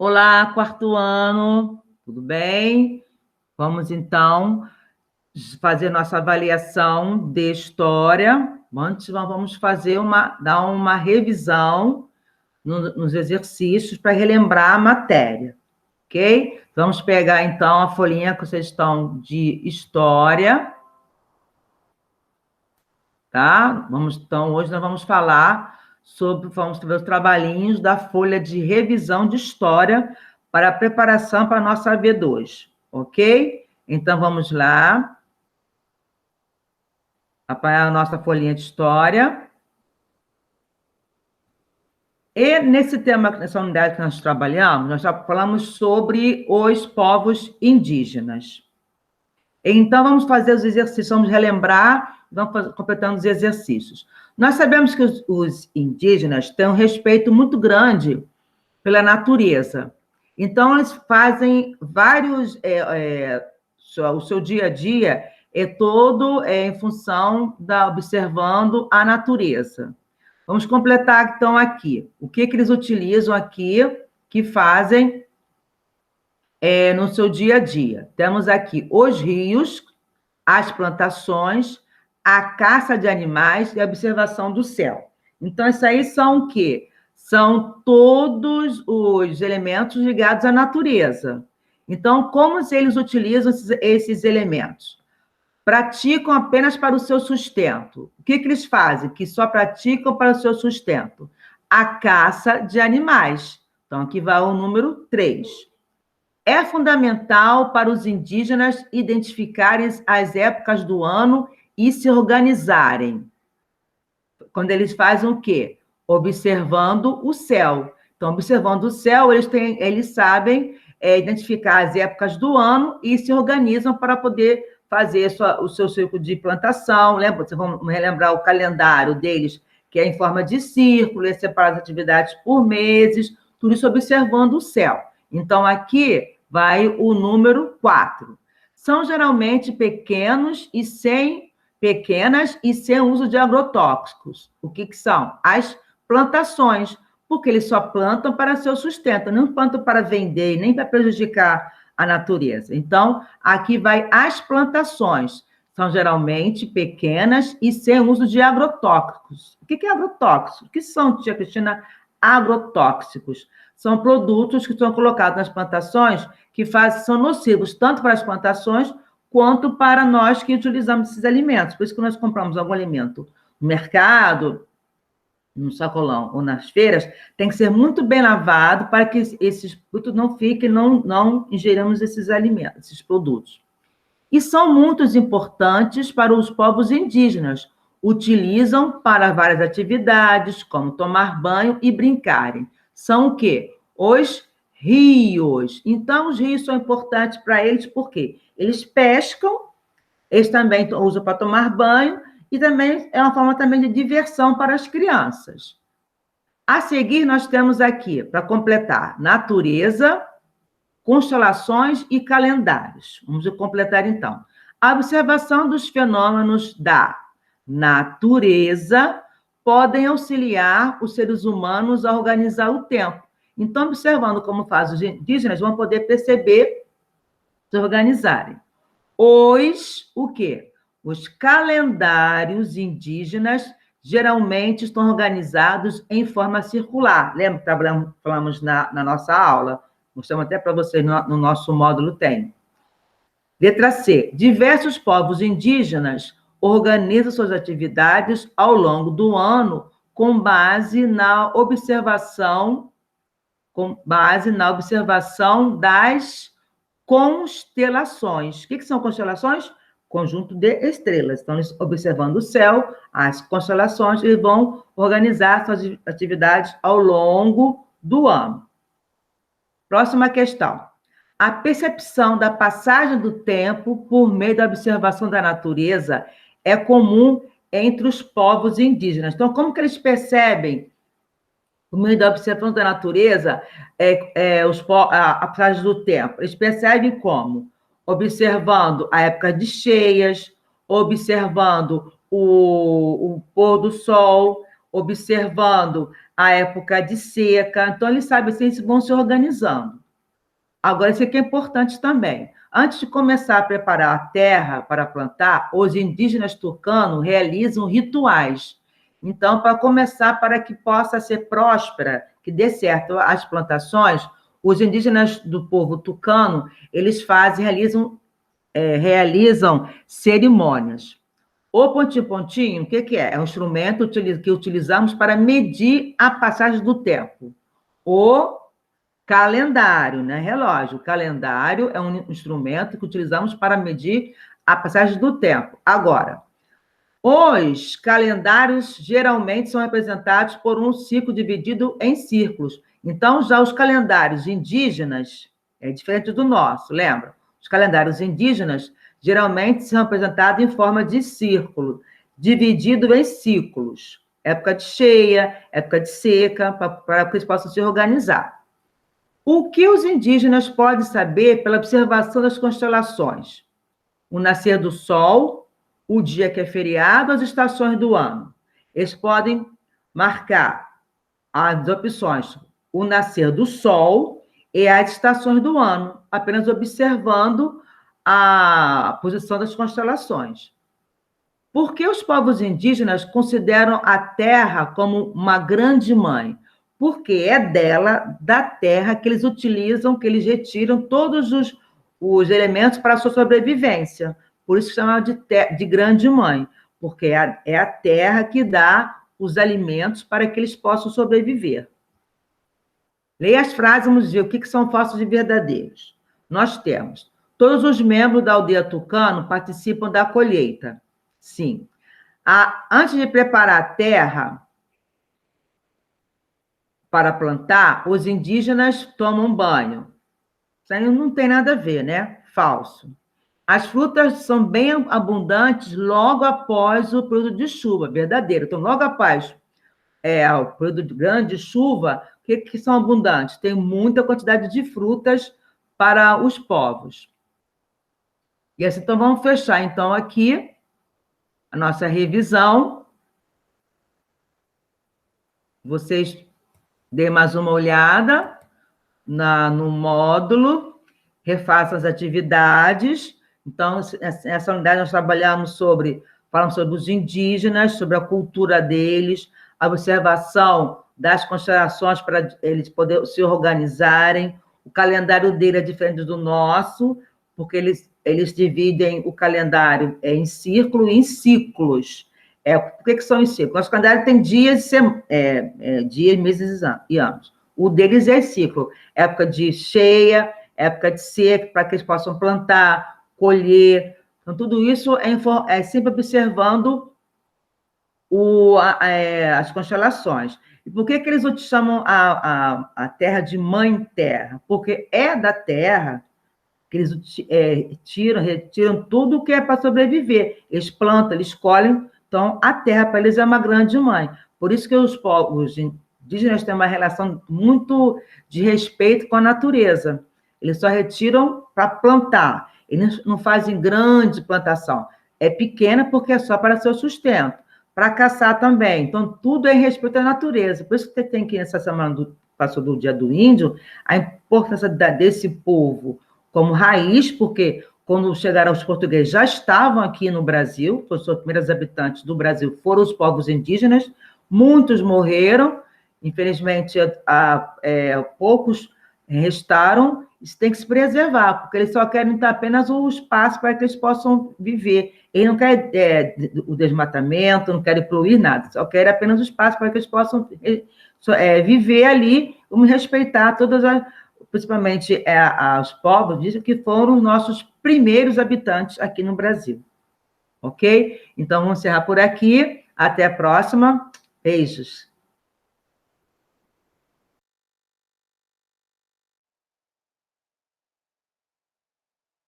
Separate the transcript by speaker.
Speaker 1: Olá, quarto ano, tudo bem? Vamos então fazer nossa avaliação de história. Antes, vamos dar uma revisão nos exercícios para relembrar a matéria, ok? Vamos pegar então a folhinha que vocês estão de história, tá? Hoje nós vamos vamos ver os trabalhinhos da folha de revisão de história para a preparação para a nossa V2, ok? Então, vamos lá, apanhar a nossa folhinha de história. E nesse tema, nessa unidade que nós trabalhamos, nós já falamos sobre os povos indígenas. Então, vamos fazer os exercícios, vamos relembrar, completando os exercícios. Nós sabemos que os indígenas têm um respeito muito grande pela natureza. Então, eles fazem vários... o seu dia a dia é todo em função observando a natureza. Vamos completar, então, aqui. O que eles utilizam aqui, que fazem no seu dia a dia? Temos aqui os rios, as plantações, a caça de animais e a observação do céu. Então, isso aí são o quê? São todos os elementos ligados à natureza. Então, como eles utilizam esses elementos? Praticam apenas para o seu sustento. O que eles fazem? Que só praticam para o seu sustento? A caça de animais. Então, aqui vai o número 3. É fundamental para os indígenas identificarem as épocas do ano e se organizarem. Quando eles fazem o quê? Observando o céu. Então, observando o céu, eles sabem identificar as épocas do ano e se organizam para poder fazer o seu ciclo de plantação. Lembra? Vocês vão relembrar o calendário deles, que é em forma de círculo, é separado as atividades por meses, tudo isso observando o céu. Então, aqui vai o número 4. São geralmente pequenas e sem uso de agrotóxicos. O que são? As plantações, porque eles só plantam para seu sustento, não plantam para vender, nem para prejudicar a natureza. Então, aqui vai as plantações. São geralmente pequenas e sem uso de agrotóxicos. O que é agrotóxico? O que são, tia Cristina, agrotóxicos? São produtos que são colocados nas plantações que são nocivos tanto para as plantações quanto para nós que utilizamos esses alimentos. Por isso que nós compramos algum alimento no mercado, no sacolão ou nas feiras, tem que ser muito bem lavado para que esses produtos não fiquem, não ingeramos esses alimentos, esses produtos. E são muito importantes para os povos indígenas. Utilizam para várias atividades, como tomar banho e brincarem. São o quê? Os rios. Então, os rios são importantes para eles, por quê? Eles pescam, eles também usam para tomar banho, e também é uma forma também de diversão para as crianças. A seguir, nós temos aqui, para completar, natureza, constelações e calendários. Vamos completar, então. A observação dos fenômenos da natureza podem auxiliar os seres humanos a organizar o tempo. Então, observando como fazem os indígenas, vão poder perceber, se organizarem. O quê? Os calendários indígenas geralmente estão organizados em forma circular. Lembra que falamos na nossa aula? Mostramos até para vocês no nosso módulo tem. Letra C. Diversos povos indígenas organizam suas atividades ao longo do ano com base na observação das constelações. O que são constelações? Conjunto de estrelas. Então, eles observando o céu, as constelações, eles vão organizar suas atividades ao longo do ano. Próxima questão. A percepção da passagem do tempo por meio da observação da natureza é comum entre os povos indígenas. Então, como que eles percebem, por meio da observação da natureza, a passagem do tempo? Eles percebem como? Observando a época de cheias, observando o pôr do sol, observando a época de seca. Então, eles sabem assim, eles vão se organizando. Agora, isso aqui é importante também. Antes de começar a preparar a terra para plantar, os indígenas tucanos realizam rituais. Então, para começar, para que possa ser próspera, que dê certo as plantações, os indígenas do povo tucano, eles realizam cerimônias. O pontinho-pontinho, o que é? É um instrumento que utilizamos para medir a passagem do tempo. O calendário, né? Relógio. O calendário é um instrumento que utilizamos para medir a passagem do tempo. Agora, os calendários geralmente são representados por um ciclo dividido em círculos. Então, já os calendários indígenas é diferente do nosso, lembra? Os calendários indígenas geralmente são representados em forma de círculo, dividido em ciclos. Época de cheia, época de seca, para que eles possam se organizar. O que os indígenas podem saber pela observação das constelações? O nascer do sol, o dia que é feriado, as estações do ano. Eles podem marcar as opções, o nascer do sol e as estações do ano, apenas observando a posição das constelações. Por que os povos indígenas consideram a Terra como uma grande mãe? Porque é dela, da Terra, que eles utilizam, que eles retiram todos os elementos para a sua sobrevivência. Por isso chamam de grande mãe, porque é a Terra que dá os alimentos para que eles possam sobreviver. Leia as frases, vamos ver o que são falsos e verdadeiros. Nós temos: todos os membros da aldeia tucano participam da colheita. Sim. Antes de preparar a terra para plantar, os indígenas tomam banho. Isso aí não tem nada a ver, né? Falso. As frutas são bem abundantes logo após o período de chuva. Verdadeiro. Então, logo após o período de grande chuva, o que são abundantes? Tem muita quantidade de frutas para os povos. E assim, então, vamos fechar, então, aqui a nossa revisão. Vocês deem mais uma olhada no módulo, refaçam as atividades. Então, essa unidade nós falamos sobre os indígenas, sobre a cultura deles, a observação das constelações para eles poderem se organizarem. O calendário dele é diferente do nosso, porque eles dividem o calendário em círculo e em ciclos. Por que são em ciclos? Nosso calendário tem dias, dias, meses e anos. O deles é ciclo. Época de cheia, época de seca, para que eles possam plantar, colher. Então, tudo isso é sempre observando as constelações. E por que eles chamam a Terra de Mãe Terra? Porque é da Terra que eles retiram tudo o que é para sobreviver. Eles plantam, eles colhem. Então, a Terra, para eles, é uma grande mãe. Por isso que os povos indígenas têm uma relação muito de respeito com a natureza. Eles só retiram para plantar. Eles não fazem grande plantação. É pequena porque é só para seu sustento. Para caçar também. Então, tudo é em respeito à natureza. Por isso que você tem que, nessa semana passou do Dia do Índio, a importância desse povo como raiz, porque quando chegaram os portugueses, já estavam aqui no Brasil, os primeiros habitantes do Brasil foram os povos indígenas, muitos morreram, infelizmente, poucos restaram. Isso tem que se preservar, porque eles só querem ter apenas o espaço para que eles possam viver. Eles não querem o desmatamento, não querem poluir nada, só querem apenas o espaço para que eles possam viver ali, vamos respeitar principalmente os povos, dizem que foram os nossos primeiros habitantes aqui no Brasil. Ok? Então, vamos encerrar por aqui. Até a próxima. Beijos.